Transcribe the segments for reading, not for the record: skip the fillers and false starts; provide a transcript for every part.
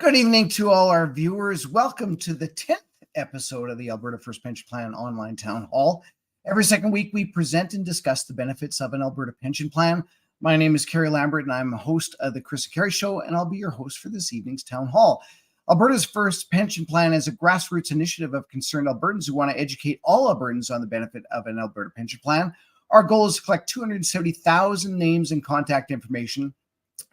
Good evening to all our viewers. Welcome to the 10th episode of the Alberta First Pension Plan online town hall. Every second week, we present and discuss the benefits of an Alberta pension plan. My name is Kerry Lambert, and I'm a host of the Chris and Kerry Show, and I'll be your host for this evening's town hall. Alberta's First Pension Plan is a grassroots initiative of concerned Albertans who want to educate all Albertans on the benefit of an Alberta pension plan. Our goal is to collect 270,000 names and contact information.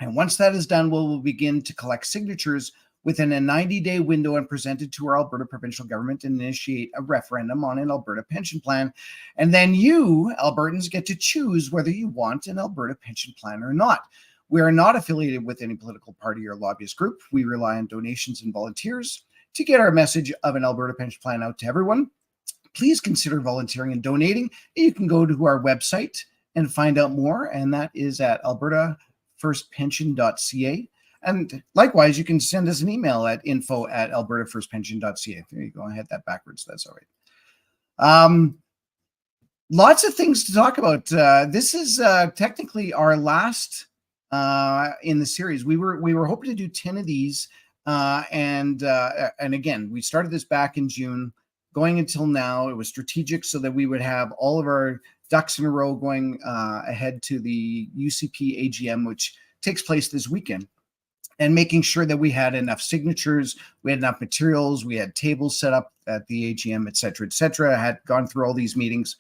And once that is done, we'll begin to collect signatures within a 90-day window and present it to our Alberta provincial government and initiate a referendum on an Alberta pension plan. And then you, Albertans, get to choose whether you want an Alberta pension plan or not. We are not affiliated with any political party or lobbyist group. We rely on donations and volunteers to get our message of an Alberta pension plan out to everyone. Please consider volunteering and donating. You can go to our website and find out more, and that is at albertafirstpension.ca. And likewise, you can send us an email at info@albertafirstpension.ca. There you go. I had that backwards. That's all right. Lots of things to talk about. This is technically our last in the series. We were hoping to do 10 of these, and again, we started this back in June, going until now. It was strategic so that we would have all of our ducks in a row going ahead to the UCP AGM, which takes place this weekend, and making sure that we had enough signatures, we had enough materials, we had tables set up at the AGM, et cetera, had gone through all these meetings.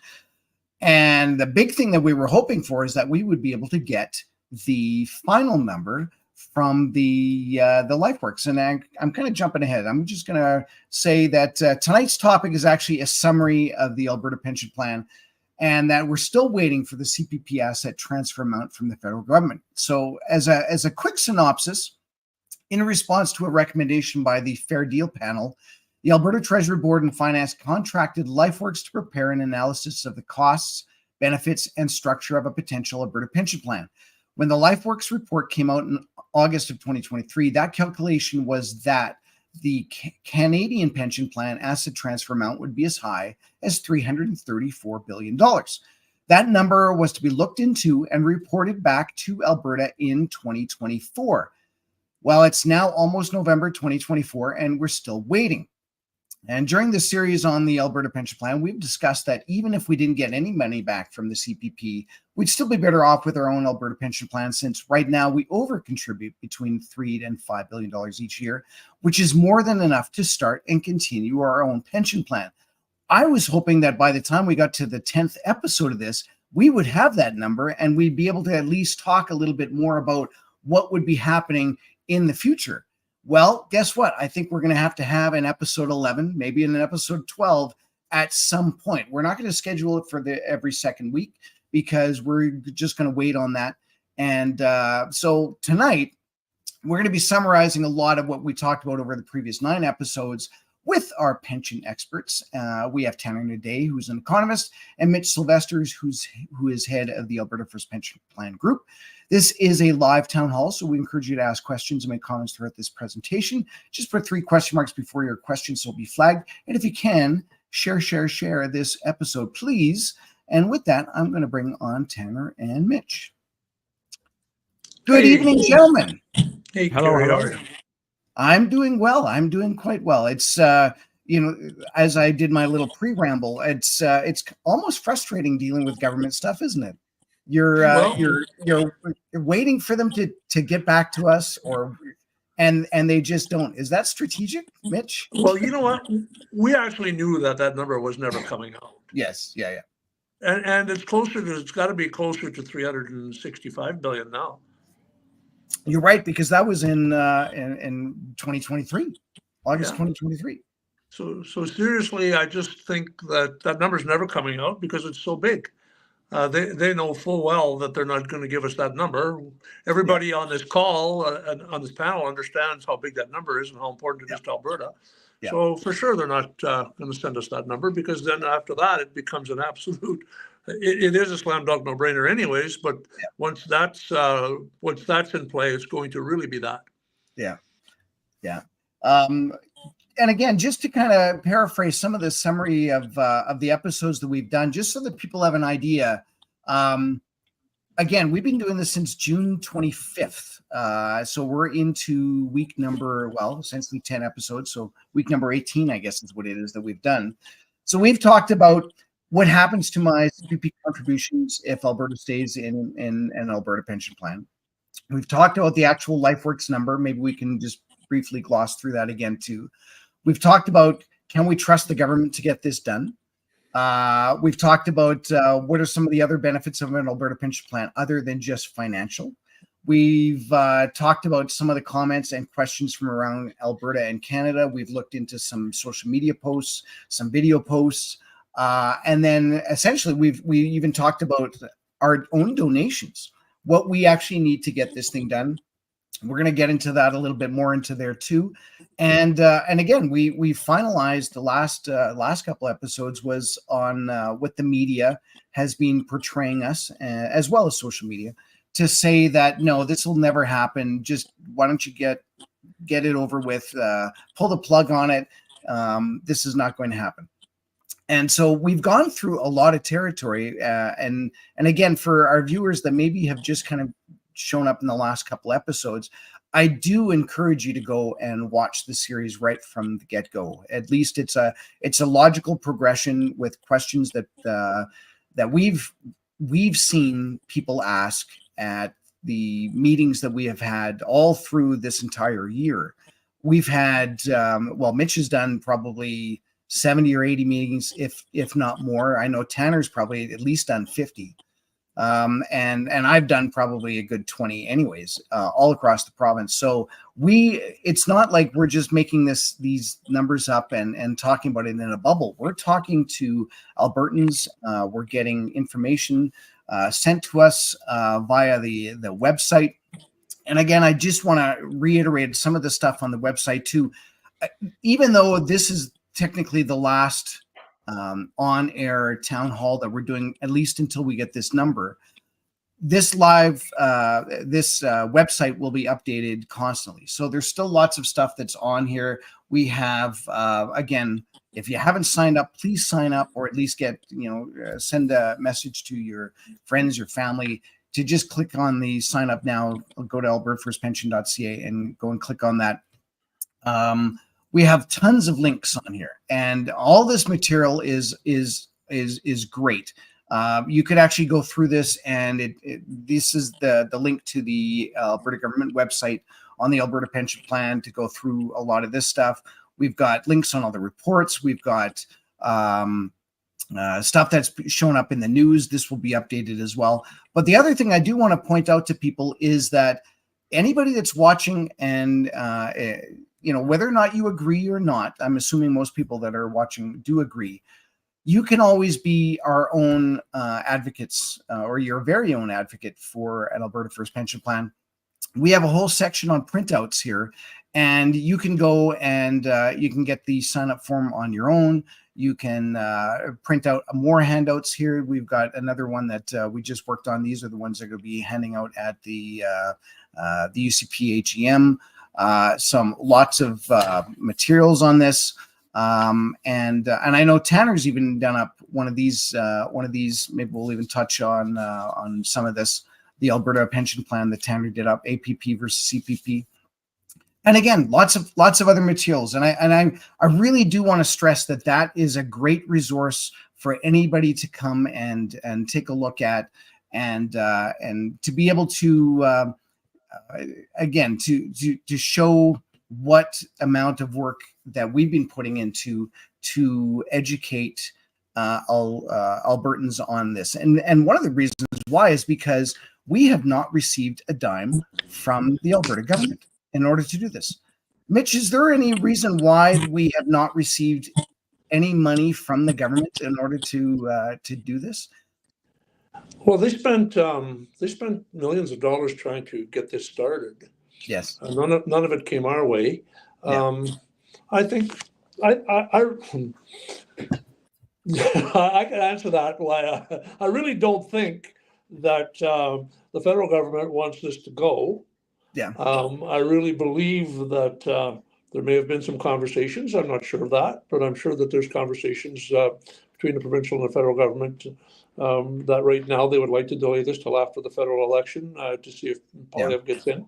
And the big thing that we were hoping for is that we would be able to get the final number from the LifeWorks. And I'm kind of jumping ahead. I'm just going to say that tonight's topic is actually a summary of the Alberta Pension Plan, and that we're still waiting for the CPP asset transfer amount from the federal government. So as a quick synopsis, in response to a recommendation by the Fair Deal panel, the Alberta Treasury Board and Finance contracted LifeWorks to prepare an analysis of the costs, benefits, and structure of a potential Alberta pension plan. When the LifeWorks report came out in August of 2023, that calculation was that the Canadian pension plan asset transfer amount would be as high as $334 billion. That number was to be looked into and reported back to Alberta in 2024. Well, it's now almost November 2024, and we're still waiting. And during this series on the Alberta Pension Plan, we've discussed that even if we didn't get any money back from the CPP, we'd still be better off with our own Alberta Pension Plan, since right now we over-contribute between $3 and $5 billion each year, which is more than enough to start and continue our own pension plan. I was hoping that by the time we got to the 10th episode of this, we would have that number and we'd be able to at least talk a little bit more about what would be happening in the future. Well, guess what? I think we're going to have an episode 11, maybe in an episode 12 at some point. We're not going to schedule it for every second week because we're just going to wait on that. And so tonight, we're going to be summarizing a lot of what we talked about over the previous 9 episodes with our pension experts. We have Tanner Naday, who's an economist, and Mitch Sylvesters, who is head of the Alberta First Pension Plan Group. This is a live town hall, so we encourage you to ask questions and make comments throughout this presentation. Just put 3 question marks before your questions, so will be flagged. And if you can, share this episode, please. And with that, I'm going to bring on Tanner and Mitch. Good evening, gentlemen. Hey, hello, how are you? I'm doing well. I'm doing quite well. It's as I did my little pre-ramble, it's almost frustrating dealing with government stuff, isn't it? You're waiting for them to get back to us, and they just don't. Is that strategic, Mitch? Well, you know what? We actually knew that number was never coming out. Yes, yeah. And it's got to be closer to 365 billion now. You're right, because that was in 2023, August 2023. So seriously, I just think that number's never coming out because it's so big. They know full well that they're not going to give us that number. Everybody on this call and on this panel understands how big that number is and how important it is to Alberta. Yeah. So for sure, they're not going to send us that number, because then after that, it becomes an absolute. It is a slam dunk no brainer, anyways. But once that's in play, it's going to really be that. Yeah. And again, just to kind of paraphrase some of the summary of the episodes that we've done, just so that people have an idea. again, we've been doing this since June 25th. So we're into week number, well, essentially 10 episodes. So week number 18, I guess, is what it is that we've done. So we've talked about what happens to my CPP contributions if Alberta stays in an Alberta pension plan. We've talked about the actual LifeWorks number. Maybe we can just briefly gloss through that again too. We've talked about, can we trust the government to get this done? We've talked about what are some of the other benefits of an Alberta pension plan other than just financial. We've talked about some of the comments and questions from around Alberta and Canada. We've looked into some social media posts, some video posts, and then essentially we even talked about our own donations, what we actually need to get this thing done. We're going to get into that a little bit more into there too. And again, we finalized the last couple episodes was on what the media has been portraying us, as well as social media, to say that no, this will never happen. Just why don't you get it over with? Pull the plug on it. This is not going to happen. And so we've gone through a lot of territory, and again, for our viewers that maybe have just kind of shown up in the last couple episodes, I do encourage you to go and watch the series right from the get-go. At least it's a logical progression with questions that we've seen people ask at the meetings that we have had all through this entire year. We've had Mitch has done probably 70 or 80 meetings, if not more. I know Tanner's probably at least done 50. And I've done probably a good 20 anyways, all across the province. So it's not like we're just making these numbers up and talking about it in a bubble. We're talking to Albertans. We're getting information sent to us via the website. And again, I just want to reiterate some of the stuff on the website too. Even though this is technically the last on-air town hall that we're doing, at least until we get this number, this website will be updated constantly. So there's still lots of stuff that's on here. We have, again, if you haven't signed up, please sign up, or at least send a message to your friends, your family, to just click on the sign up now. Go to albertafirstpension.ca and go and click on that. We have tons of links on here, and all this material is great. You could actually go through this, and this is the link to the Alberta government website on the Alberta Pension Plan to go through a lot of this stuff. We've got links on all the reports. We've got stuff that's shown up in the news. This will be updated as well. But the other thing I do want to point out to people is that anybody that's watching and whether or not you agree or not, I'm assuming most people that are watching do agree, you can always be our own advocates or your very own advocate for an Alberta First Pension Plan. We have a whole section on printouts here, and you can go and you can get the sign-up form on your own. You can print out more handouts here. We've got another one that we just worked on. These are the ones that are going to be handing out at the UCP AGM. Lots of materials on this, and I know Tanner's even done up one of these. Maybe we'll even touch on some of this. The Alberta Pension Plan that Tanner did up, APP versus CPP, and again, lots of other materials. And I really do want to stress that is a great resource for anybody to come and take a look at, and to be able to. Again, to show what amount of work that we've been putting into to educate Albertans on this. And one of the reasons why is because we have not received a dime from the Alberta government in order to do this. Mitch, is there any reason why we have not received any money from the government in order to do this? Well, they spent millions of dollars trying to get this started. Yes. None of it came our way. Yeah. I think I can answer that. Why I really don't think that the federal government wants this to go. Yeah. I really believe that there may have been some conversations. I'm not sure of that, but I'm sure that there's conversations between the provincial and the federal government that right now they would like to delay this till after the federal election to see if Poilievre gets in.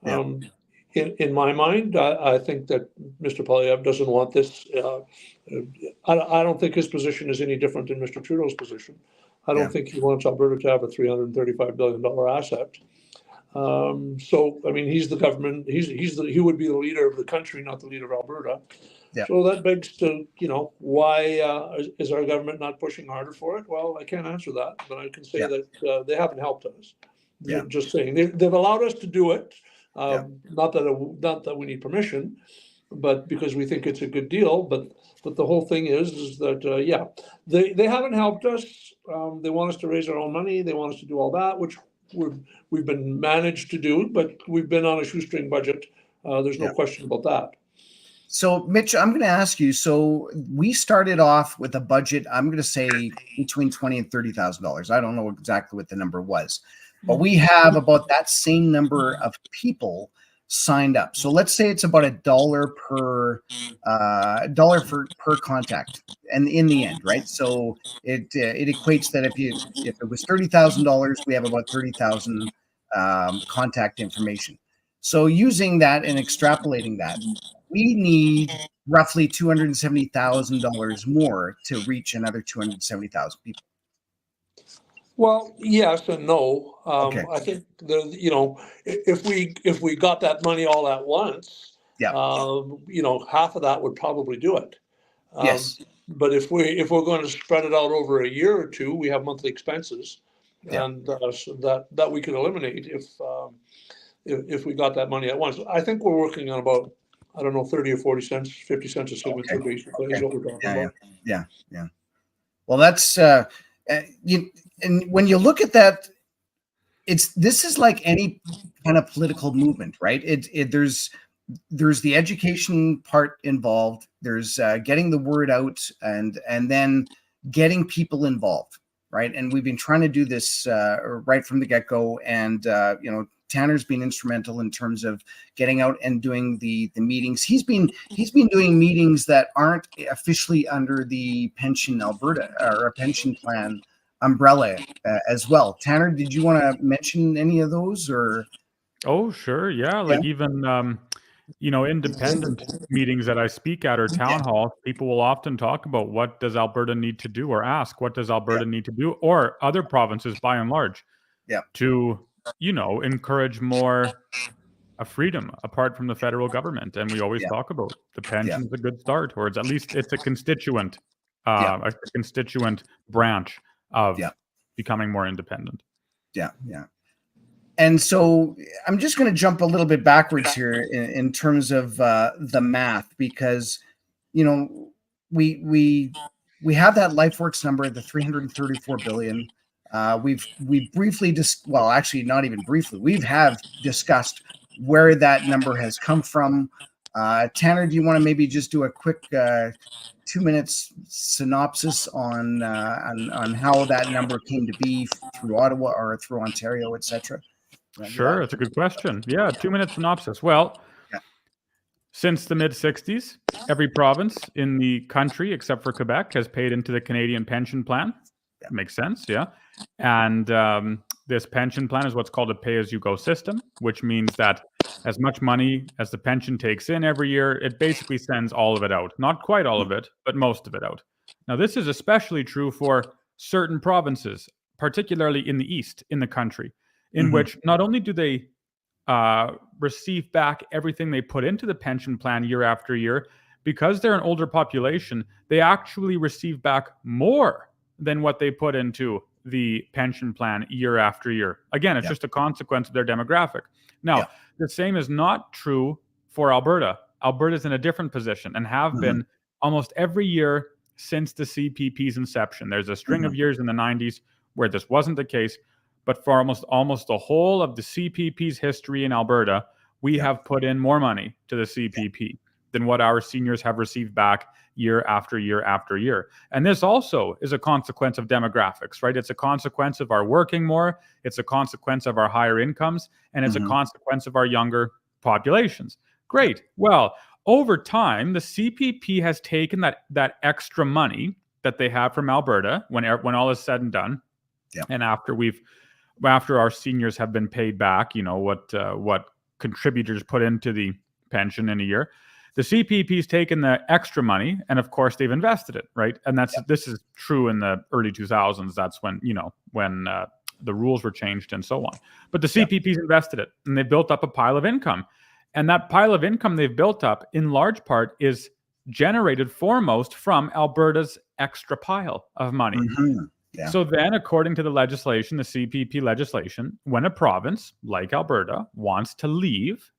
Yeah. In my mind, I think that Mr. Poilievre doesn't want this. I don't think his position is any different than Mr. Trudeau's position. I don't think he wants Alberta to have a $335 billion asset. So, I mean, he's the government. He would be the leader of the country, not the leader of Alberta. Yeah. So that begs to, why is our government not pushing harder for it? Well, I can't answer that, but I can say that they haven't helped us. Yeah. Just saying, they've allowed us to do it. Not that we need permission, but because we think it's a good deal. But the whole thing is that they haven't helped us. They want us to raise our own money. They want us to do all that, which we've been managed to do, but we've been on a shoestring budget. There's no question about that. So, Mitch, I'm going to ask you. So, we started off with a budget. I'm going to say between $20,000 and $30,000. I don't know exactly what the number was, but we have about that same number of people signed up. So, let's say it's about $1 per contact, and in the end, right? So it equates that if it was $30,000, we have about 30,000 contact information. So using that and extrapolating that, we need roughly $270,000 more to reach another 270,000 people. Well, yes and no. Okay. I think if we got that money all at once, half of that would probably do it. Yes. But if we're going to spread it out over a year or two, we have monthly expenses, and so that we could eliminate if we got that money at once. I think we're working on about, I don't know, 30 or 40 cents, 50 cents a signature, basically, is what we're talking about. Yeah. Well, that's and when you look at that, this is like any kind of political movement, right? There's the education part involved. There's getting the word out and then getting people involved, right? And we've been trying to do this right from the get-go, and Tanner's been instrumental in terms of getting out and doing the meetings. He's been doing meetings that aren't officially under the Pension Alberta or a pension plan umbrella as well. Tanner, did you want to mention any of those? Or oh, sure, yeah, like even independent meetings that I speak at or town halls, people will often talk about what does Alberta need to do, or ask what does Alberta need to do, or other provinces by and large, to encourage more freedom apart from the federal government. And we always talk about the pension is a good start, or it's at least it's a constituent branch of becoming more independent. And so I'm just going to jump a little bit backwards here in terms of the math, because we have that LifeWorks number, the $334 billion. We've briefly not even briefly. We have discussed where that number has come from. Tanner, do you want to maybe just do a quick 2 minutes synopsis on how that number came to be through Ottawa or through Ontario, etc.? Sure, it's a good question. Yeah, 2 minute synopsis. Well, since the mid-60s, every province in the country except for Quebec has paid into the Canadian Pension Plan. Makes sense, yeah. And this pension plan is what's called a pay-as-you-go system, which means that as much money as the pension takes in every year, it basically sends all of it out. Not quite all of it, but most of it out. Now, this is especially true for certain provinces, particularly in the east in the country, in which not only do they receive back everything they put into the pension plan year after year, because they're an older population, they actually receive back more than what they put into the pension plan year after year. Again, it's just a consequence of their demographic. Now, the same is not true for Alberta. Alberta's in a different position and have been almost every year since the CPP's inception. There's a string of years in the 90s where this wasn't the case, but for almost the whole of the CPP's history in Alberta, we have put in more money to the CPP than what our seniors have received back year after year after year. And this also is a consequence of demographics, right? It's a consequence of our working more. It's a consequence of our higher incomes. And it's a consequence of our younger populations. Great. Well, over time, the CPP has taken that extra money that they have from Alberta when all is said and done, and after our seniors have been paid back, what contributors put into the pension in a year, the CPP's taken the extra money, and of course they've invested it, right? And this is true in the early 2000s. That's when the rules were changed and so on. But the CPP's invested it, and they built up a pile of income, and that pile of income they've built up in large part is generated foremost from Alberta's extra pile of money. Mm-hmm. Yeah. So then, according to the legislation, the CPP legislation, when a province like Alberta wants to leave,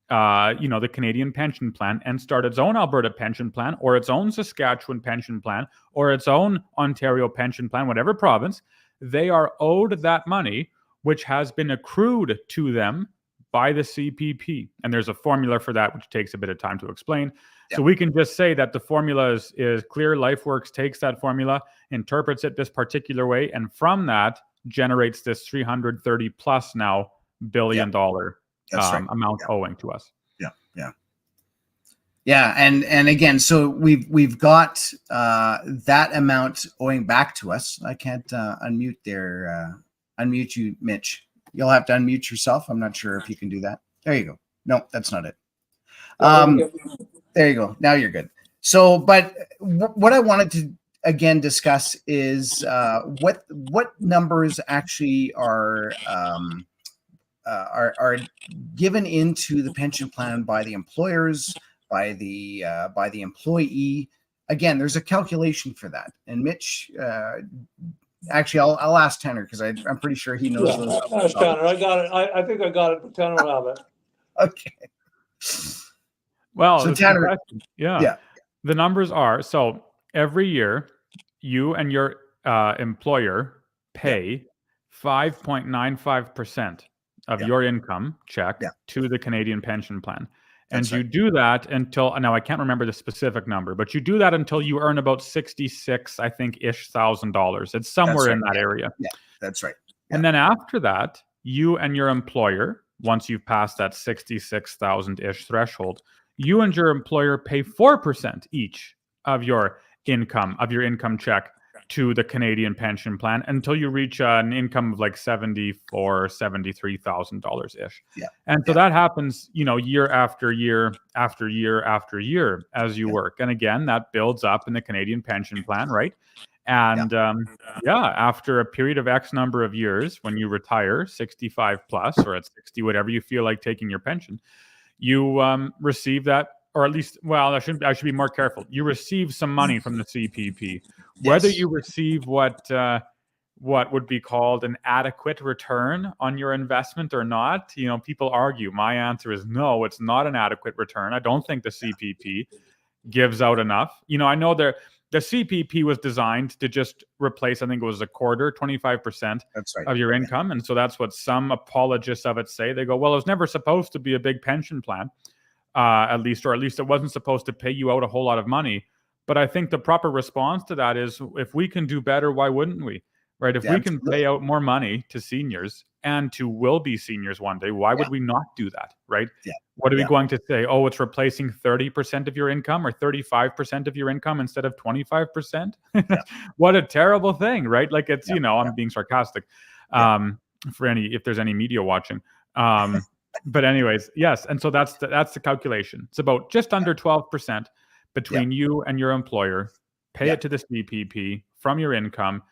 the Canadian Pension Plan and start its own Alberta Pension Plan or its own Saskatchewan Pension Plan or its own Ontario Pension Plan, whatever province, they are owed that money, which has been accrued to them by the CPP. And there's a formula for that, which takes a bit of time to explain. So we can just say that the formula is clear. LifeWorks takes that formula, interprets it this particular way, and from that generates this $330 plus now billion dollar amount owing to us. Yeah, and again, so we've got that amount owing back to us. I can't unmute you, Mitch. You'll have to unmute yourself. I'm not sure if you can do that. There you go. No, that's not it. There you go. Now you're good. So, but what I wanted to again discuss is what numbers actually are given into the pension plan by the employers, by the employee. Again, there's a calculation for that. And Mitch, actually, I'll ask Tanner because I'm pretty sure he knows those. Ask Tanner. I got it. I think I got it, but Tanner will have it. Okay. Well, so Tanner, the numbers are, so every year you and your employer pay 5.95% of your income check to the Canadian Pension Plan. And you do that until, now I can't remember the specific number, but you do that until you earn about $66,000. It's somewhere in that area. Yeah, that's right. And then after that, you and your employer, once you've passed that 66,000-ish threshold, you and your employer pay 4% each of your income check to the Canadian Pension Plan until you reach an income of like $74,000, $73,000 ish. Yeah. And so that happens, year after year after year after year as you work. And again, that builds up in the Canadian Pension Plan, right? And after a period of X number of years, when you retire 65 plus or at 60, whatever you feel like taking your pension, you receive that. Or at least, well, I should be more careful. You receive some money from the CPP, whether you receive what would be called an adequate return on your investment or not. People argue. My answer is no, it's not an adequate return. I don't think the CPP gives out enough. I know the CPP was designed to just replace, I think it was a quarter, 25% of your income. And so that's what some apologists of it say. They go, well, it was never supposed to be a big pension plan. At least it wasn't supposed to pay you out a whole lot of money. But I think the proper response to that is, if we can do better, why wouldn't we? Right? If we can pay out more money to seniors and to will-be seniors one day, why would we not do that? Right? Yeah. What are we going to say? Oh, it's replacing 30% of your income or 35% of your income instead of 25%? What a terrible thing, right? Like it's, I'm being sarcastic. If there's any media watching. But anyways, yes. And so that's the calculation. It's about just under 12% between you and your employer. Pay it to the CPP from your income.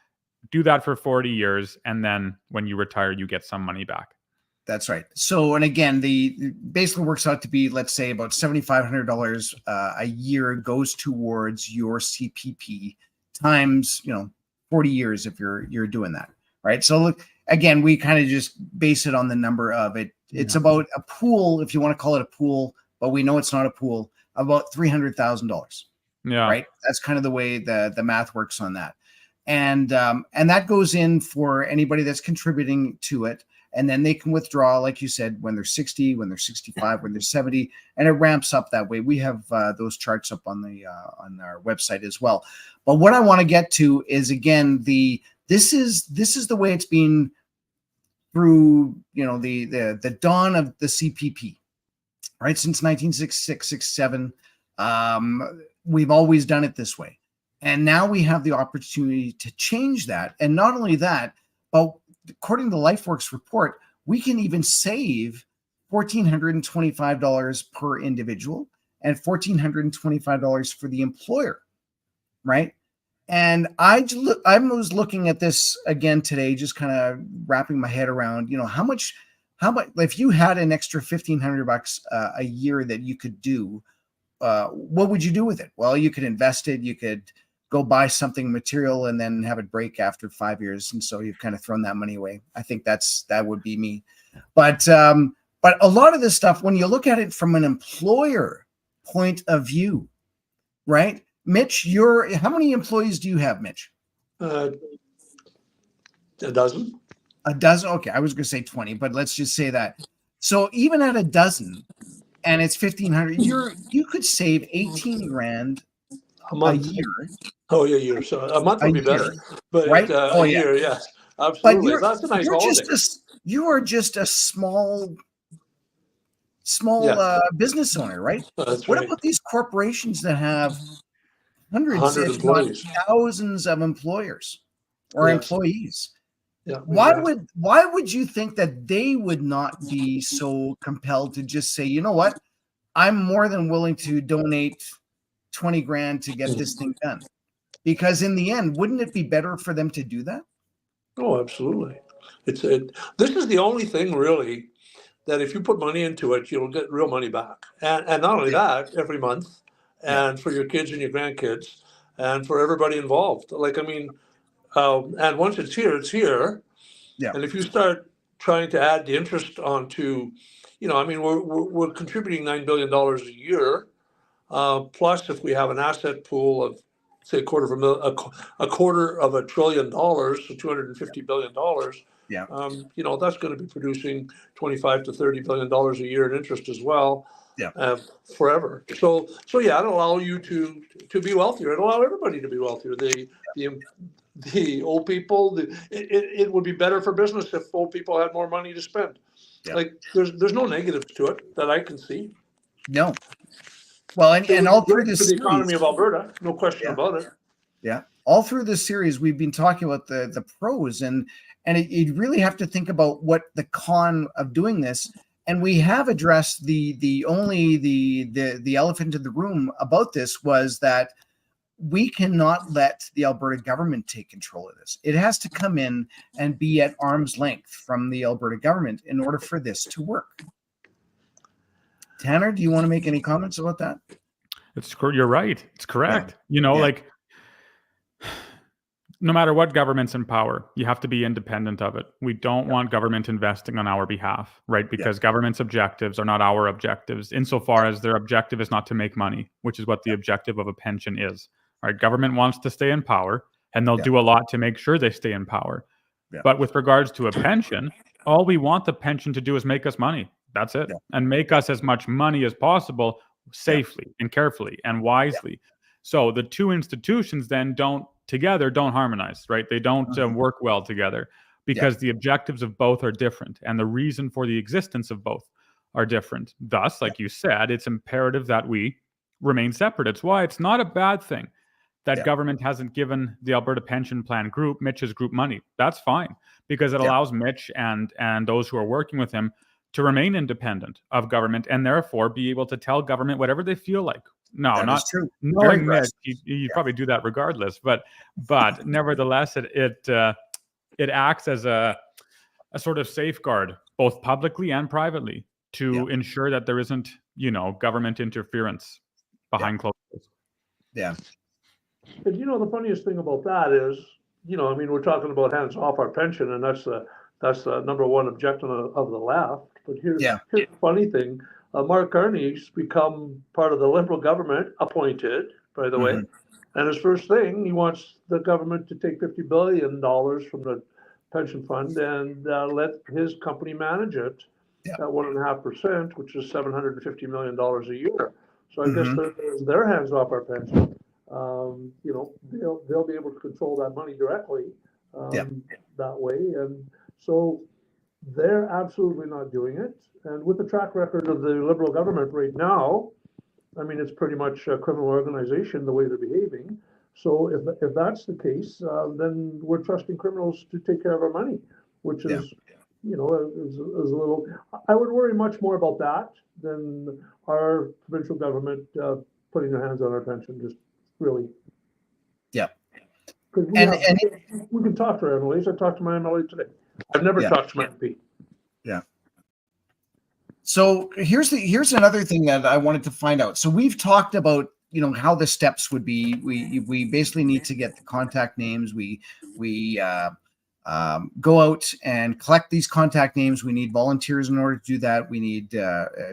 Do that for 40 years. And then when you retire, you get some money back. That's right. So, and again, basically works out to be, let's say, about $7,500 a year goes towards your CPP times, 40 years if you're doing that. Right. So look, again, we kind of just base it on the number of it. It's about a pool, if you want to call it a pool, but we know it's not a pool, about $300,000. Yeah. Right. That's kind of the way the math works on that. And that goes in for anybody that's contributing to it. And then they can withdraw, like you said, when they're 60, when they're 65, when they're 70, and it ramps up that way. We have those charts up on our website as well. But what I want to get to is, again, this is the way it's been through, the dawn of the CPP, right? Since 1966, 67, we've always done it this way. And now we have the opportunity to change that. And not only that, but according to the LifeWorks report, we can even save $1,425 per individual and $1,425 for the employer, right? And I was looking at this again today, just kind of wrapping my head around, how much, if you had an extra $1,500 a year that you could do, what would you do with it? Well, you could invest it. You could go buy something material and then have it break after 5 years. And so you've kind of thrown that money away. I think that would be me. But a lot of this stuff, when you look at it from an employer point of view, right? Mitch, how many employees do you have, Mitch? A dozen. A dozen? Okay, I was going to say 20, but let's just say that. So even at a dozen, and it's 1,500, you could save 18 grand a year. Oh, yeah, a year. So a month would be better, but right? A year, yes, absolutely. That's a nice holiday. You are just a small business owner, right? That's what right. about these corporations that have hundreds if employees, not thousands of employers or employees? Yeah. Why would you think that they would not be so compelled to just say, you know what, I'm more than willing to donate 20 grand to get this thing done? Because in the end, wouldn't it be better for them to do that? Oh, absolutely. This is the only thing really that if you put money into it, you'll get real money back. And not only that, every month, and for your kids and your grandkids, and for everybody involved. Like, I mean, and once it's here, it's here. Yeah. And if you start trying to add the interest onto, I mean, we're contributing $9 billion a year. Plus, if we have an asset pool of, say, a quarter of $1 trillion, so $250 billion. Yeah. That's going to be producing $25 to $30 billion a year in interest as well. Yeah. Forever. So yeah, it'll allow you to be wealthier. It'll allow everybody to be wealthier. The old people. It would be better for business if old people had more money to spend. Yeah. Like there's no negatives to it that I can see. No. Well, and all through this the economy of Alberta, no question about it. Yeah, all through this series, we've been talking about the pros, and you really have to think about what the con of doing this. And we have addressed the elephant in the room about this was that we cannot let the Alberta government take control of this. It has to come in and be at arm's length from the Alberta government in order for this to work. Tanner, do you want to make any comments about that? You're right. It's correct. Like no matter what government's in power, you have to be independent of it. We don't want government investing on our behalf, right? Because government's objectives are not our objectives, insofar as their objective is not to make money, which is what the objective of a pension is. Right? Government wants to stay in power, and they'll do a lot to make sure they stay in power. Yeah. But with regards to a pension, all we want the pension to do is make us money. That's it. And make us as much money as possible safely and carefully and wisely. So the two institutions then don't harmonize, right? They don't work well together because the objectives of both are different and the reason for the existence of both are different. Thus, like you said, it's imperative that we remain separate. It's why it's not a bad thing that government hasn't given the Alberta Pension Plan group, Mitch's group, money. That's fine because it allows Mitch and those who are working with him to remain independent of government and therefore be able to tell government whatever they feel like. No, that not true. Knowing Mitch, you probably do that regardless. But nevertheless, it acts as a sort of safeguard, both publicly and privately, to ensure that there isn't, government interference behind closed doors. Yeah. And the funniest thing about that is, we're talking about hands off our pension, and that's the number one objective of the left. But here's the funny thing. Mark Carney's become part of the Liberal government, appointed, by the way. And his first thing, he wants the government to take $50 billion from the pension fund and let his company manage it at 1.5%, which is $750 million a year. So I guess their hands off our pension. They'll be able to control that money directly that way. And so they're absolutely not doing it. And with the track record of the Liberal government right now, I mean, it's pretty much a criminal organization the way they're behaving. So if that's the case, then we're trusting criminals to take care of our money, which is, you know, is a little. I would worry much more about that than our provincial government putting their hands on our pension. Just really. Yeah. Because we can talk to our MLAs. I talked to my MLA today. I've never talked to my MP. Yeah. So here's another thing that I wanted to find out. So we've talked about, you know, how the steps would be. We basically need to get the contact names. We go out and collect these contact names. We need volunteers in order to do that. We need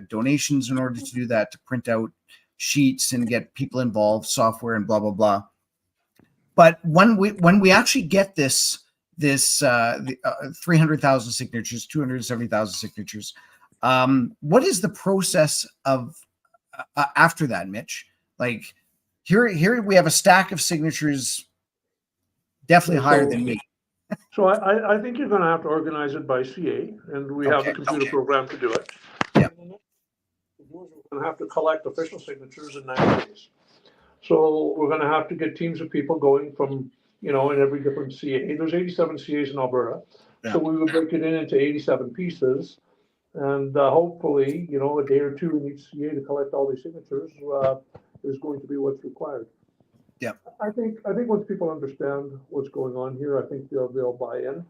donations in order to do that, to print out sheets and get people involved, software and blah blah blah. But when we actually get this 300,000 signatures, 270,000 signatures, what is the process of after that, Mitch? Like here we have a stack of signatures, definitely higher than me. So I think you're going to have to organize it by CA, and we have the computer program to do it. Yeah. We're going to have to collect official signatures in 90 days. So we're going to have to get teams of people going from, you know, in every different CA. There's 87 CAs in Alberta. Yeah. So we would break it into 87 pieces. And hopefully, you know, a day or two in each CA to collect all these signatures is going to be what's required. Yeah. I think once people understand what's going on here, I think they'll buy in.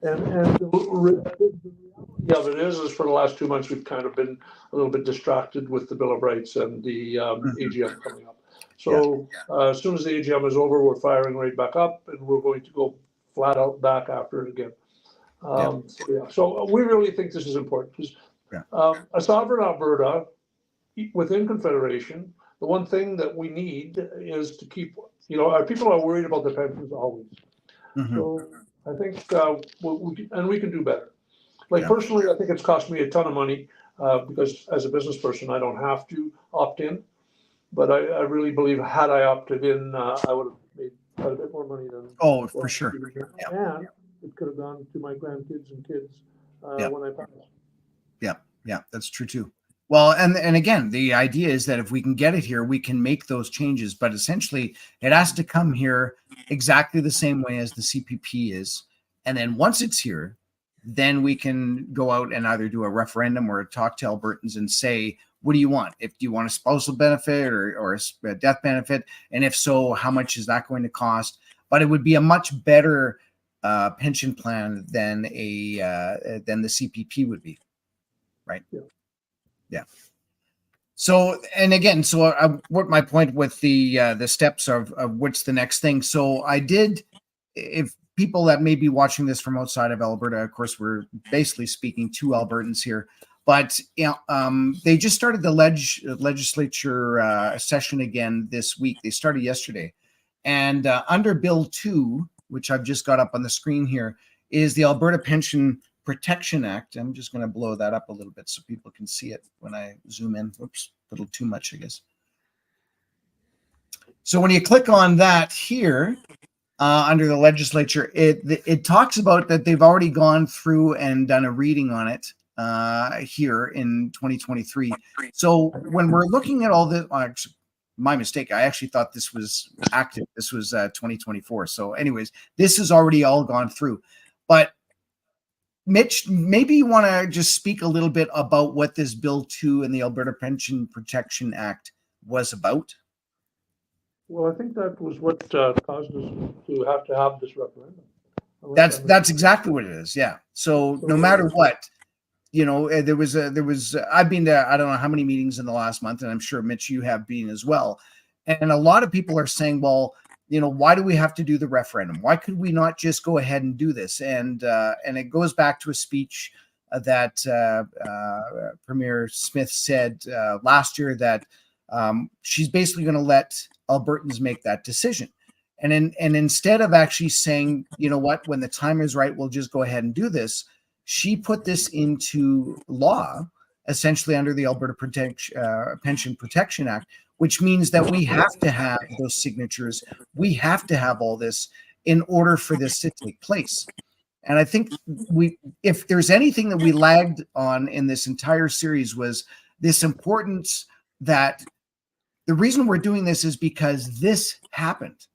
And the reality of it is for the last 2 months, we've kind of been a little bit distracted with the Bill of Rights and the AGM coming up. So as soon as the AGM is over, we're firing right back up, and we're going to go flat out back after it again. So we really think this is important because a sovereign Alberta within Confederation, the one thing that we need is to keep, you know, our people are worried about their pensions always. So I think we can do better. Like personally, I think it's cost me a ton of money because as a business person, I don't have to opt in. But I really believe had I opted in, I would have made quite a bit more money than. Oh, for sure. And it could have gone to my grandkids and kids when I pass. Yeah, that's true too. Well, and again, the idea is that if we can get it here, we can make those changes. But essentially, it has to come here exactly the same way as the CPP is. And then once it's here, then we can go out and either do a referendum or talk to Albertans and say, what do you want? Do you want a spousal benefit or a death benefit? And if so, how much is that going to cost? But it would be a much better pension plan than the CPP would be, right? Yeah. So, and again, what my point with the steps of what's the next thing. So I did, if people that may be watching this from outside of Alberta, of course, we're basically speaking to Albertans here, but they just started the legislature session again this week. They started yesterday, and under Bill 2, which I've just got up on the screen here, is the Alberta Pension Protection Act. I'm just going to blow that up a little bit so people can see it when I zoom in. Oops, a little too much, I guess. So when you click on that here, under the legislature, it talks about that they've already gone through and done a reading on it here in 2023. So when we're looking at all this, my mistake, I actually thought this was active. This was 2024. So anyways, this has already all gone through. But Mitch, maybe you want to just speak a little bit about what this Bill 2 and the Alberta Pension Protection Act was about. Well, I think that was what caused us to have this referendum. That's exactly what it is. Yeah. So no matter what, you know, there was I've been to, I don't know how many meetings in the last month, and I'm sure Mitch, you have been as well. And a lot of people are saying, well, you know, why do we have to do the referendum? Why could we not just go ahead and do this? And it goes back to a speech that Premier Smith said last year that she's basically going to let Albertans make that decision. And instead of actually saying, you know what, when the time is right, we'll just go ahead and do this, she put this into law, essentially under the Alberta Pension Protection Act, which means that we have to have those signatures. We have to have all this in order for this to take place. And I think if there's anything that we lagged on in this entire series was this importance that the reason we're doing this is because this happened,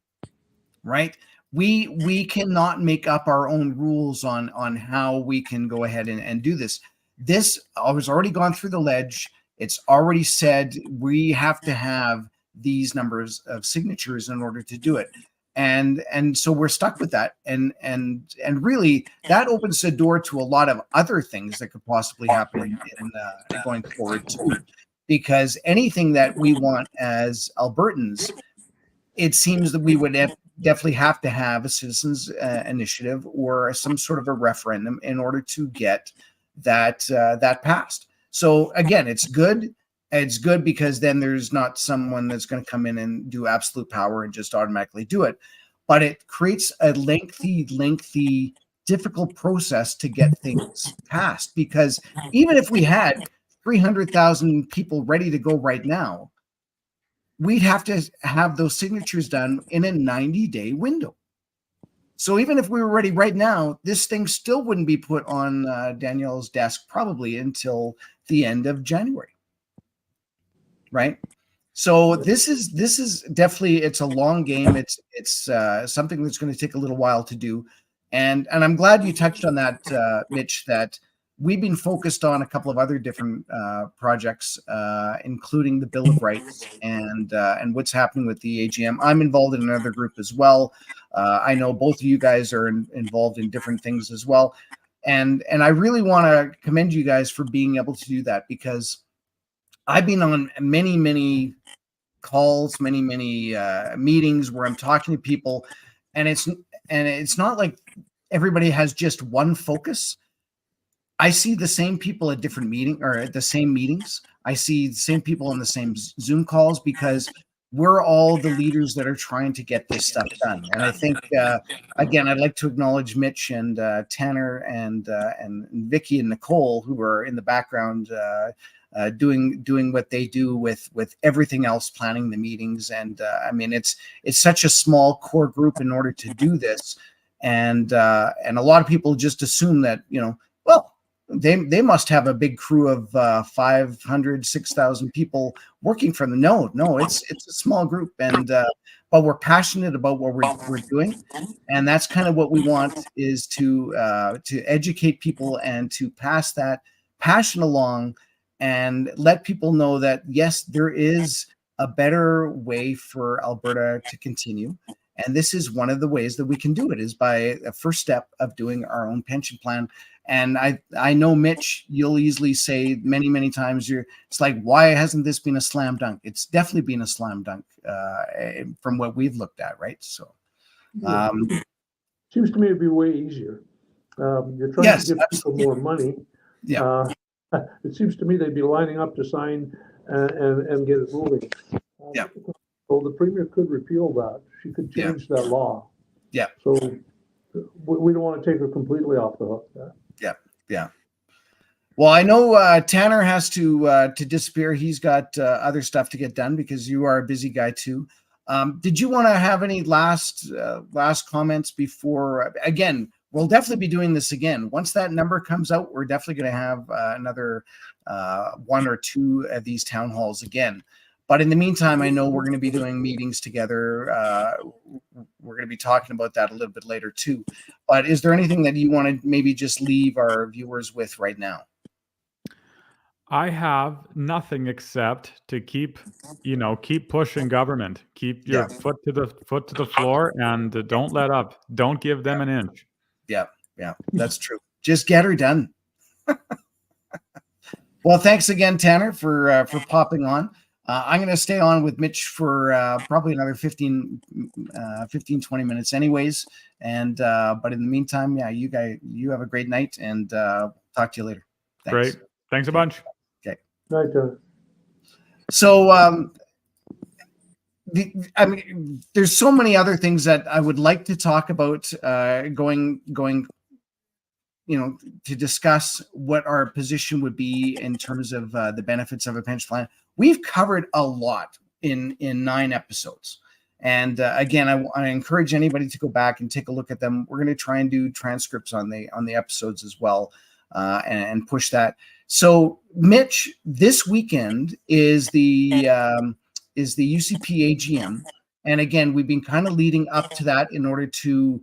right? We cannot make up our own rules on how we can go ahead and do this. This was already gone through the ledge. It's already said we have to have these numbers of signatures in order to do it. And so we're stuck with that. And really that opens the door to a lot of other things that could possibly happen in going forward too. Because anything that we want as Albertans, it seems that we would definitely have to have a citizens initiative or some sort of a referendum in order to get that passed. So again, it's good. It's good because then there's not someone that's going to come in and do absolute power and just automatically do it. But it creates a lengthy, difficult process to get things passed. Because even if we had 300,000 people ready to go right now, we'd have to have those signatures done in a 90-day window. So even if we were ready right now, this thing still wouldn't be put on Danielle's desk probably until the end of January. Right. So this is definitely, it's a long game. It's something that's going to take a little while to do. And I'm glad you touched on that, Mitch, that we've been focused on a couple of other different projects, including the Bill of Rights and what's happening with the AGM. I'm involved in another group as well. I know both of you guys are involved in different things as well. And I really want to commend you guys for being able to do that, because I've been on many calls, many meetings where I'm talking to people, and it's not like everybody has just one focus. I see the same people at different at the same meetings. I see the same people on the same Zoom calls, because we're all the leaders that are trying to get this stuff done. And I think, again, I'd like to acknowledge Mitch and Tanner and Vicky and Nicole, who are in the background doing what they do with everything else, planning the meetings. And I mean, it's such a small core group in order to do this. And a lot of people just assume that, well, they must have a big crew of 500, 6,000 people working for them. No, it's a small group, and but we're passionate about what we're doing, and that's kind of what we want, is to educate people and to pass that passion along, and let people know that yes, there is a better way for Alberta to continue. And this is one of the ways that we can do it, is by a first step of doing our own pension plan. And I know, Mitch, you'll easily say many times, it's like, why hasn't this been a slam dunk? It's definitely been a slam dunk from what we've looked at, right? So seems to me it'd be way easier. You're trying to give people more money. Yeah. It seems to me they'd be lining up to sign and get it moving. Yeah. So the Premier could repeal that. She could change that law. Yeah. So we don't want to take her completely off the hook. Yeah. Well, I know Tanner has to disappear. He's got other stuff to get done, because you are a busy guy too. Did you want to have any last comments before? Again, we'll definitely be doing this again. Once that number comes out, we're definitely going to have another one or two of these town halls again. But in the meantime, I know we're going to be doing meetings together. We're going to be talking about that a little bit later too. But is there anything that you want to maybe just leave our viewers with right now? I have nothing except to keep pushing government. Keep your foot to the floor, and don't let up. Don't give them an inch. Yeah, that's true. Just get her done. Well, thanks again, Tanner, for popping on. I'm going to stay on with Mitch for probably another 15, 20 minutes anyways. And but in the meantime, you have a great night, and talk to you later. Thanks. Great. Thanks a bunch. Okay. Right. So there's so many other things that I would like to talk about going to discuss what our position would be in terms of the benefits of a pension plan. We've covered a lot in 9 episodes. And again, I encourage anybody to go back and take a look at them. We're going to try and do transcripts on the episodes as well, and push that. So, Mitch, this weekend is the is the UCP AGM. And again, we've been kind of leading up to that in order to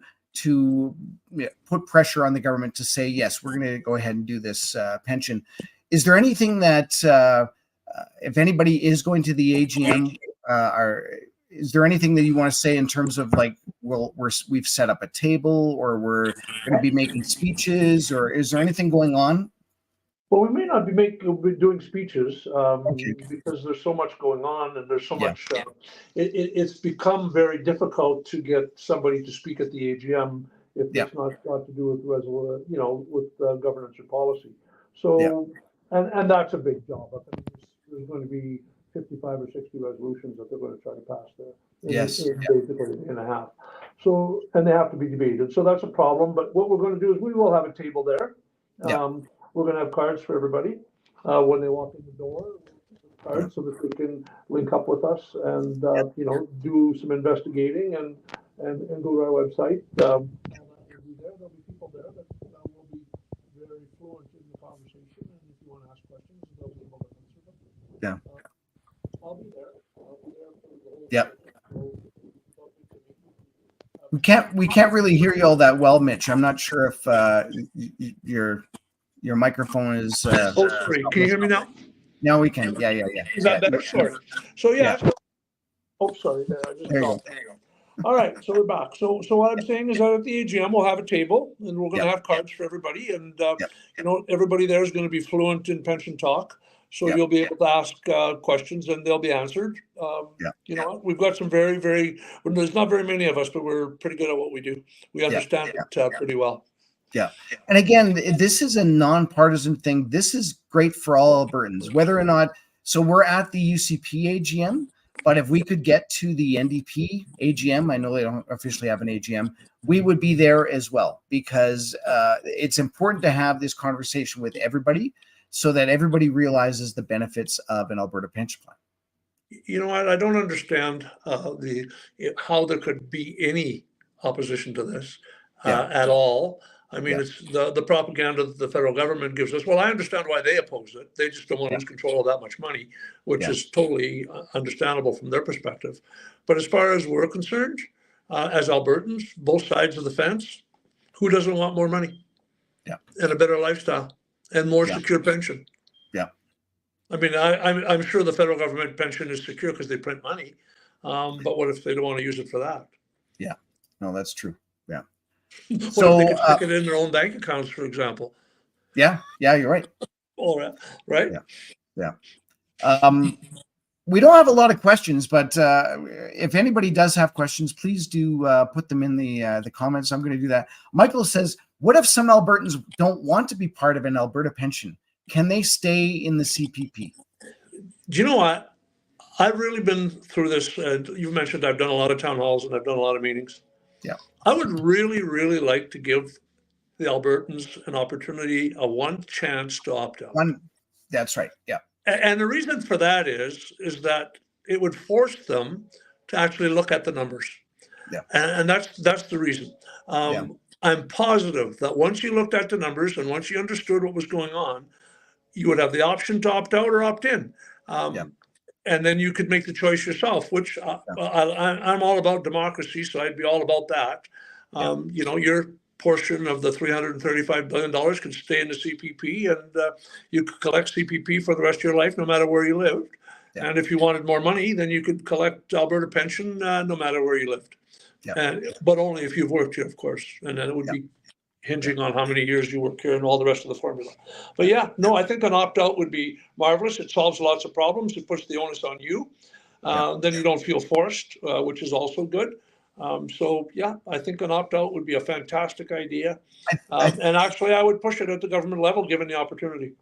put pressure on the government to say, yes, we're going to go ahead and do this pension. Is there anything that, if anybody is going to the AGM, is there anything that you want to say in terms of like, well, we've set up a table, or we're going to be making speeches, or is there anything going on? Well, we may not be doing speeches because there's so much going on, and there's so much. It's become very difficult to get somebody to speak at the AGM if it's not to do with with governance or policy. So, and that's a big job. I think there's going to be 55 or 60 resolutions that they're going to try to pass there. Basically in a half. So, and they have to be debated. So that's a problem. But what we're going to do is we will have a table there. We're going to have cards for everybody when they walk in the door, cards so that they can link up with us and do some investigating and go to our website. There'll be people there that will be very fluent in the conversation, and if you want to ask questions, they'll be able to answer them. I'll be there. For the whole We can't really hear you all that well, Mitch. I'm not sure if your microphone is. Sorry. Can you hear me now? Now we can. Yeah. Is that better? Sorry. So Oh, sorry. There you go. All right, so we're back. So what I'm saying is that at the AGM we'll have a table, and we're going to have cards for everybody, and everybody there is going to be fluent in pension talk. So you'll be able to ask questions, and they'll be answered. We've got some very there's not very many of us, but we're pretty good at what we do. We understand it pretty well. Yeah. And again, this is a nonpartisan thing. This is great for all Albertans, whether or not. So we're at the UCP AGM, but if we could get to the NDP AGM, I know they don't officially have an AGM, we would be there as well, because it's important to have this conversation with everybody so that everybody realizes the benefits of an Alberta pension plan. You know what? I don't understand how there could be any opposition to this at all. I mean, it's the propaganda that the federal government gives us. Well, I understand why they oppose it. They just don't want to lose control of that much money, which is totally understandable from their perspective. But as far as we're concerned, as Albertans, both sides of the fence, who doesn't want more money? And a better lifestyle and more secure pension? I mean, I'm sure the federal government pension is secure because they print money. But what if they don't want to use it for that? No, that's true. So if they can stick it in their own bank accounts, for example. You're right. All right. Right. We don't have a lot of questions, but if anybody does have questions, please do put them in the comments. I'm going to do that. Michael says, what if some Albertans don't want to be part of an Alberta pension? Can they stay in the CPP? Do you know what? I've really been through this. You've mentioned I've done a lot of town halls and I've done a lot of meetings. I would really like to give the Albertans an opportunity, one chance to opt out. That's right. And the reason for that is that it would force them to actually look at the numbers. And that's the reason. I'm positive that once you looked at the numbers and once you understood what was going on, you would have the option to opt out or opt in. And then you could make the choice yourself, which I'm all about democracy, so I'd be all about that. Your portion of the $335 billion can stay in the CPP, and you could collect CPP for the rest of your life, no matter where you lived. And if you wanted more money, then you could collect Alberta pension no matter where you lived. But only if you've worked here, of course. And then it would be hinging on how many years you work here and all the rest of the formula. But I think an opt-out would be marvelous. It solves lots of problems. It puts the onus on you. Then you don't feel forced, which is also good. I think an opt-out would be a fantastic idea. And actually, I would push it at the government level, given the opportunity.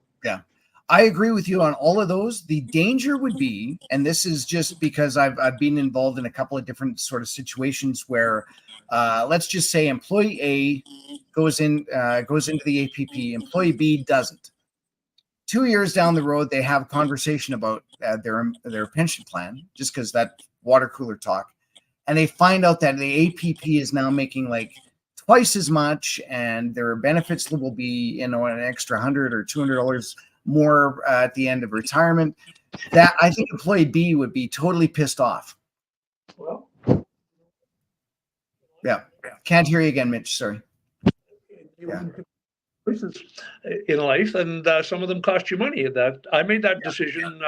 I agree with you on all of those. The danger would be, and this is just because I've been involved in a couple of different sort of situations where, let's just say employee A goes into the APP, employee B doesn't. 2 years down the road, they have a conversation about their pension plan, just because that water cooler talk, and they find out that the APP is now making like twice as much, and their benefits will be an extra $100 or $200 more at the end of retirement. that I think employee B would be totally pissed off. Well, Yeah. Can't hear you again, Mitch. Sorry. Yeah. Choices in life, and some of them cost you money. That I made that decision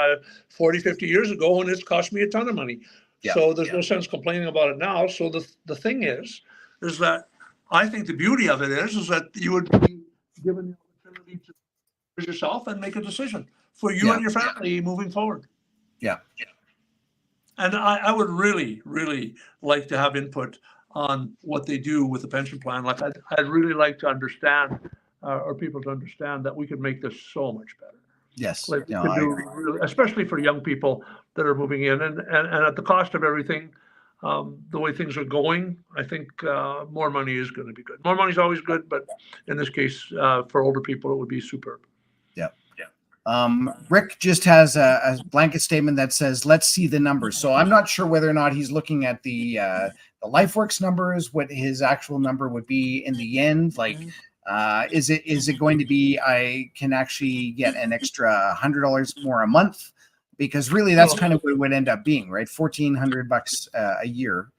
40, 50 years ago, and it's cost me a ton of money. So there's no sense complaining about it now. So the thing is that I think the beauty of it is that you would be given the opportunity to choose yourself and make a decision for you and your family moving forward. Yeah. And I would really, really like to have input on what they do with the pension plan. Like I'd really like to understand, or people to understand that we could make this so much better. Yes. Like No, we could I do agree. really, especially for young people that are moving in, and at the cost of everything, the way things are going, I think more money is going to be good. More money is always good, but in this case, for older people, it would be superb. Yeah. Rick just has a blanket statement that says, let's see the numbers. So I'm not sure whether or not he's looking at the LifeWorks numbers, what his actual number would be in the end. Like, is it going to be, I can actually get an extra $100 more a month? Because really that's kind of what it would end up being, right? $1,400 a year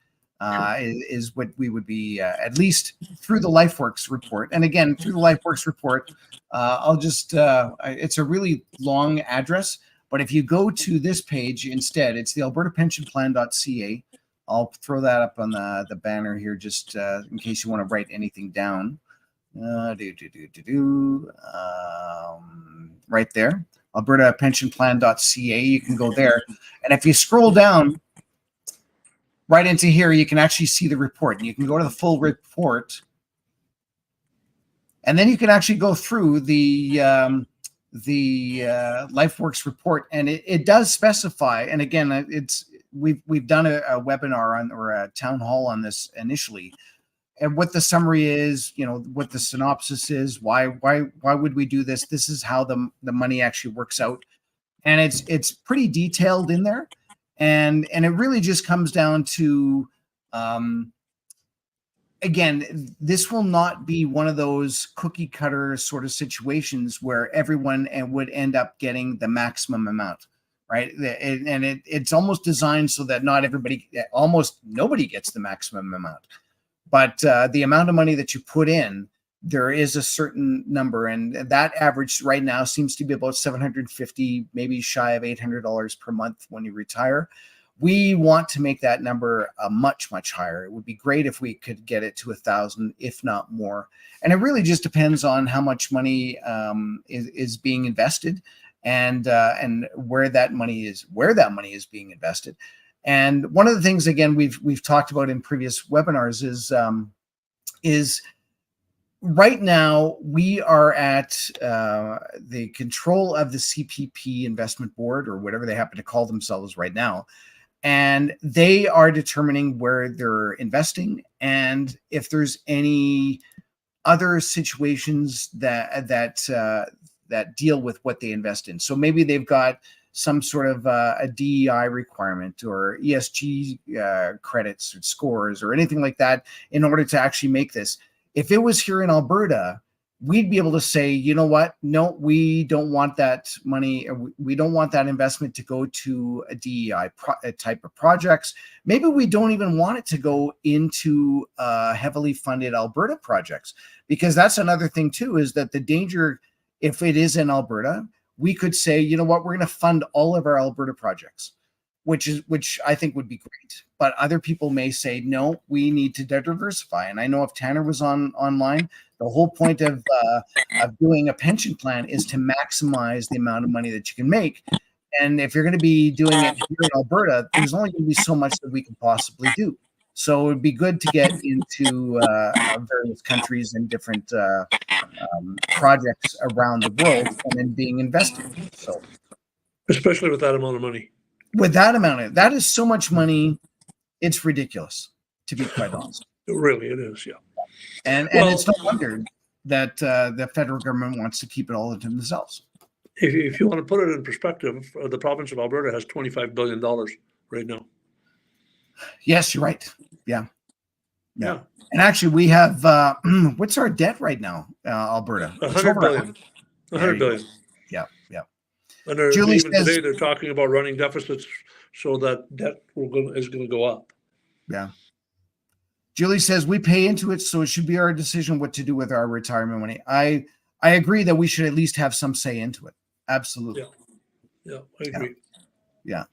is what we would be at least through the LifeWorks report. And again, through the LifeWorks report, I'll just, it's a really long address, but if you go to this page instead, it's the albertapensionplan.ca. I'll throw that up on the banner here just in case you want to write anything down. Right there, albertapensionplan.ca. You can go there. And if you scroll down right into here, you can actually see the report. And you can go to the full report. And then you can actually go through the LifeWorks report, and it does specify. And again, we've done a webinar on, or a town hall on this initially, and what the summary is, what the synopsis is, why would we do this? This is how the money actually works out, and it's pretty detailed in there, and it really just comes down to. Again, this will not be one of those cookie cutter sort of situations where everyone would end up getting the maximum amount, right? And it's almost designed so that almost nobody gets the maximum amount. But the amount of money that you put in, there is a certain number, and that average right now seems to be about $750, maybe shy of $800 per month when you retire. We want to make that number much, much higher. It would be great if we could get it to 1,000, if not more. And it really just depends on how much money is being invested, and where that money is being invested. And one of the things, again, we've talked about in previous webinars is right now we are at the control of the CPP investment board, or whatever they happen to call themselves right now. And they are determining where they're investing, and if there's any other situations that deal with what they invest in. So maybe they've got some sort of a DEI requirement, or ESG credits or scores or anything like that in order to actually make this. If it was here in Alberta, we'd be able to say, you know what? No, we don't want that money. We don't want that investment to go to a DEI type of projects. Maybe we don't even want it to go into heavily funded Alberta projects, because that's another thing too, is that the danger, if it is in Alberta, we could say, you know what, we're going to fund all of our Alberta projects, which I think would be great. But other people may say, no, we need to diversify. And I know if Tanner was online, the whole point of doing a pension plan is to maximize the amount of money that you can make. And if you're going to be doing it here in Alberta, there's only going to be so much that we can possibly do. So it would be good to get into various countries and different projects around the world, and then being invested. So, especially with that amount of money. With that amount, that is so much money. It's ridiculous, to be quite honest. Really, it is, yeah. And it's no wonder that the federal government wants to keep it all to themselves. If you want to put it in perspective, the province of Alberta has $25 billion right now. Yes, you're right. Yeah. And actually, we have what's our debt right now, Alberta? $100 billion. $100 billion. Yeah. And Julie even says, today, they're talking about running deficits so that debt is going to go up. yeah. Julie says we pay into it, so it should be our decision what to do with our retirement money. I agree that we should at least have some say into it. Absolutely. Yeah, I agree. Yeah.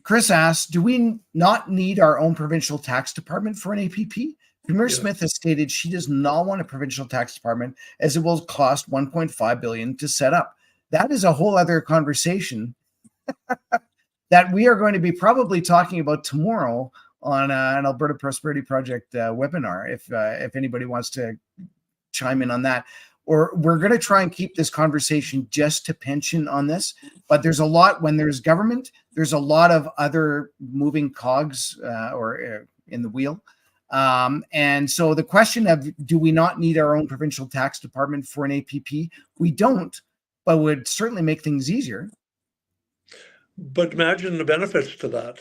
Chris asks, do we not need our own provincial tax department for an APP? Premier Smith has stated she does not want a provincial tax department as it will cost $1.5 billion to set up. That is a whole other conversation that we are going to be probably talking about tomorrow on an Alberta Prosperity Project webinar, if anybody wants to chime in on that. Or we're going to try and keep this conversation just to pension on this, but there's a lot when there's government, there's a lot of other moving cogs in the wheel. And so the question of, do we not need our own provincial tax department for an APP? We don't, but would certainly make things easier. But imagine the benefits to that.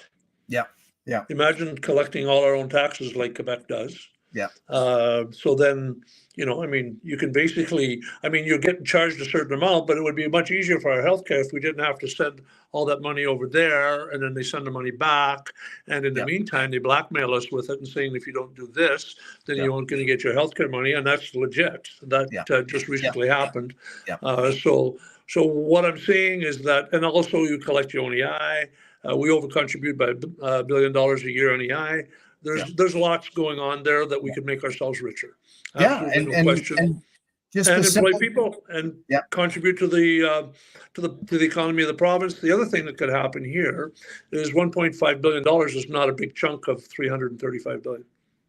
Yeah. Yeah. Imagine collecting all our own taxes like Quebec does. Yeah. So then, you can basically, you're getting charged a certain amount, but it would be much easier for our healthcare if we didn't have to send all that money over there and then they send the money back. And in the meantime, they blackmail us with it and saying, if you don't do this, then you aren't going to get your healthcare money. And that's legit. That just recently happened. Yeah. So what I'm saying is that, and also you collect your own EI. We overcontribute by $1 billion a year on EI. There's lots going on there that we could make ourselves richer. Absolutely, no question. And just and employ people and contribute to the economy of the province. The other thing that could happen here is $1.5 billion is not a big chunk of $335 billion.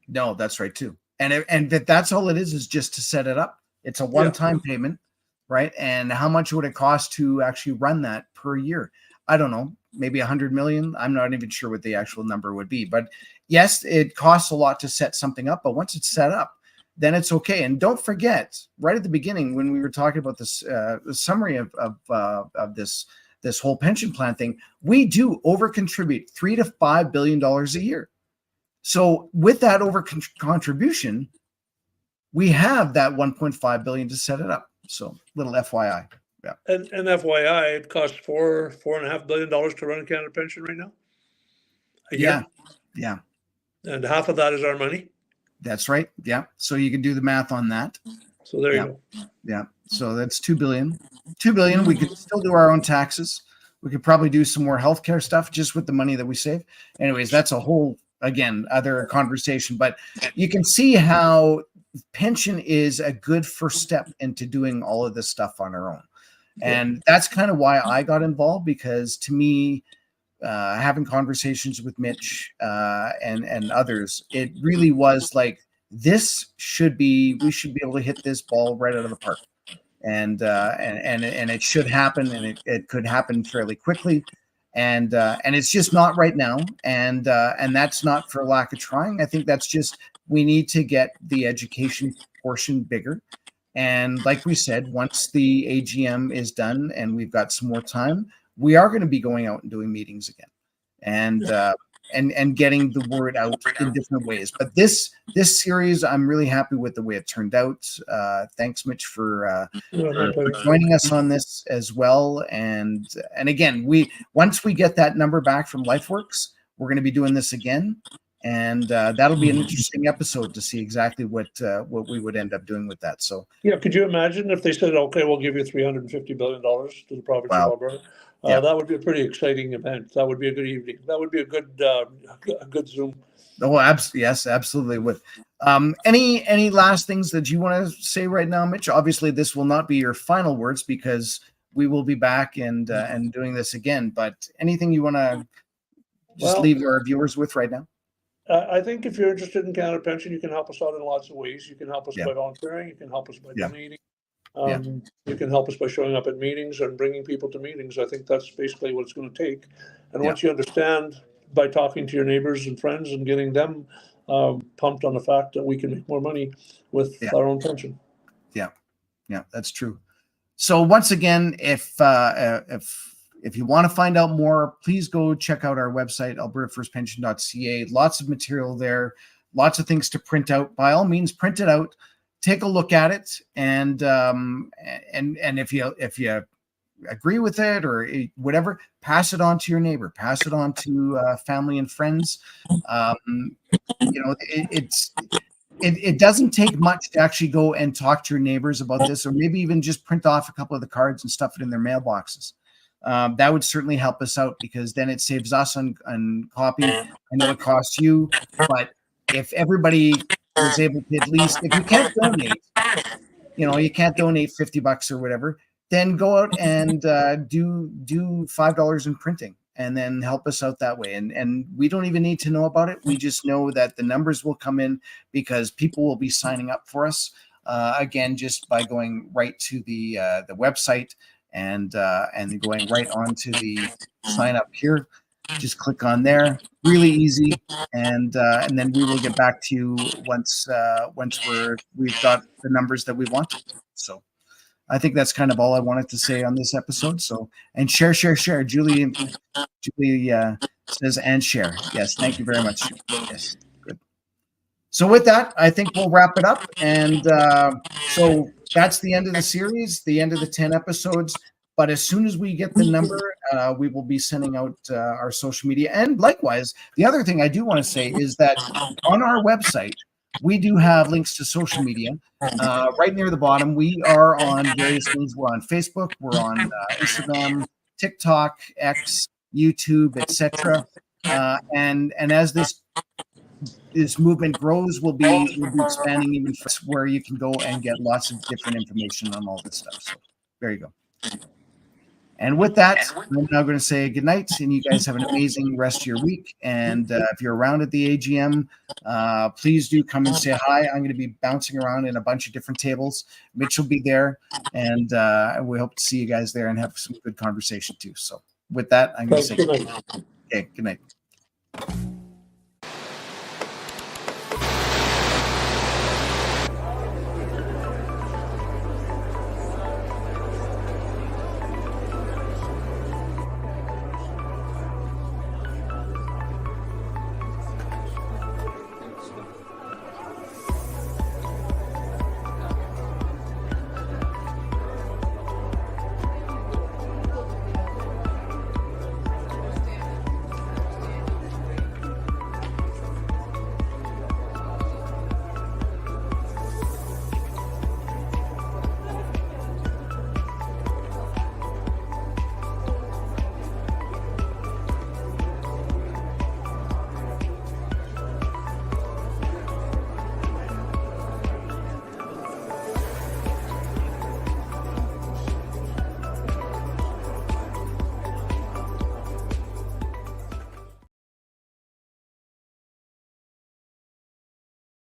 No, that's right too. And that's all it is just to set it up. It's a one-time payment, right? And how much would it cost to actually run that per year? I don't know, maybe 100 million. I'm not even sure what the actual number would be, but yes, it costs a lot to set something up, but once it's set up, then it's okay. And don't forget, right at the beginning, when we were talking about this, the summary of this whole pension plan thing, we do over contribute $3 to $5 billion a year. So with that over contribution, we have that 1.5 billion to set it up. So little FYI. Yeah. And FYI, it costs $4.5 billion to run a Canada pension right now. A year. Yeah. And half of that is our money. That's right. Yeah. So you can do the math on that. So there you go. Yeah. So that's $2 billion. $2 billion. We could still do our own taxes. We could probably do some more healthcare stuff just with the money that we save. Anyways, that's a whole, again, other conversation. But you can see how pension is a good first step into doing all of this stuff on our own. And that's kind of why I got involved, because to me, having conversations with Mitch and others, it really was like, we should be able to hit this ball right out of the park. And it should happen, and it could happen fairly quickly. And it's just not right now. And that's not for lack of trying. I think that's just, we need to get the education portion bigger. And like we said, once the AGM is done and we've got some more time, we are going to be going out and doing meetings again, and getting the word out in different ways. But this series, I'm really happy with the way it turned out. Thanks, Mitch, for joining us on this as well. And again, once we get that number back from LifeWorks, we're going to be doing this again. And that'll be an interesting episode to see exactly what we would end up doing with that. So could you imagine if they said, "Okay, we'll give you $350 billion to the province of Alberta"? That would be a pretty exciting event. That would be a good evening. That would be a good Zoom. Oh, yes, absolutely would. Any last things that you want to say right now, Mitch? Obviously, this will not be your final words because we will be back and doing this again. But anything you want to just leave our viewers with right now? I think if you're interested in Canada Pension, you can help us out in lots of ways. You can help us by volunteering. You can help us by donating. You can help us by showing up at meetings and bringing people to meetings. I think that's basically what it's going to take. And once you understand, by talking to your neighbors and friends and getting them pumped on the fact that we can make more money with our own pension. Yeah, that's true. So once again, if you want to find out more, please go check out our website, albertafirstpension.ca. Lots of material there, lots of things to print out. By all means, print it out, take a look at it, and if you agree with it or whatever, pass it on to your neighbor, pass it on to family and friends. It doesn't take much to actually go and talk to your neighbors about this, or maybe even just print off a couple of the cards and stuff it in their mailboxes. That would certainly help us out, because then it saves us on copy. I know it costs you, but if everybody was able to, at least, if you can't donate, you can't donate $50 or whatever, then go out and do $5 in printing, and then help us out that way. And we don't even need to know about it. We just know that the numbers will come in because people will be signing up for us. Again, just by going right to the website and going right on to the sign up here. Just click on there. Really easy, and then we will get back to you once we've got the numbers that we want. So I think that's kind of all I wanted to say on this episode. So, and share. Julie says, and share. Yes, thank you very much. Yes, good. So with that, I think we'll wrap it up. And so that's the end of the series, the end of the 10 episodes. But as soon as we get the number, we will be sending out our social media. And likewise, the other thing I do want to say is that on our website, we do have links to social media. Right near the bottom, we are on various things. We're on Facebook, we're on Instagram, TikTok, X, YouTube, etc. And as this movement grows, we'll be expanding even where you can go and get lots of different information on all this stuff. So there you go. And with that, I'm now going to say good night, and you guys have an amazing rest of your week. And if you're around at the AGM, please do come and say hi. I'm going to be bouncing around in a bunch of different tables. Mitch will be there, and we hope to see you guys there and have some good conversation too. So with that, I'm going to say, okay, good night.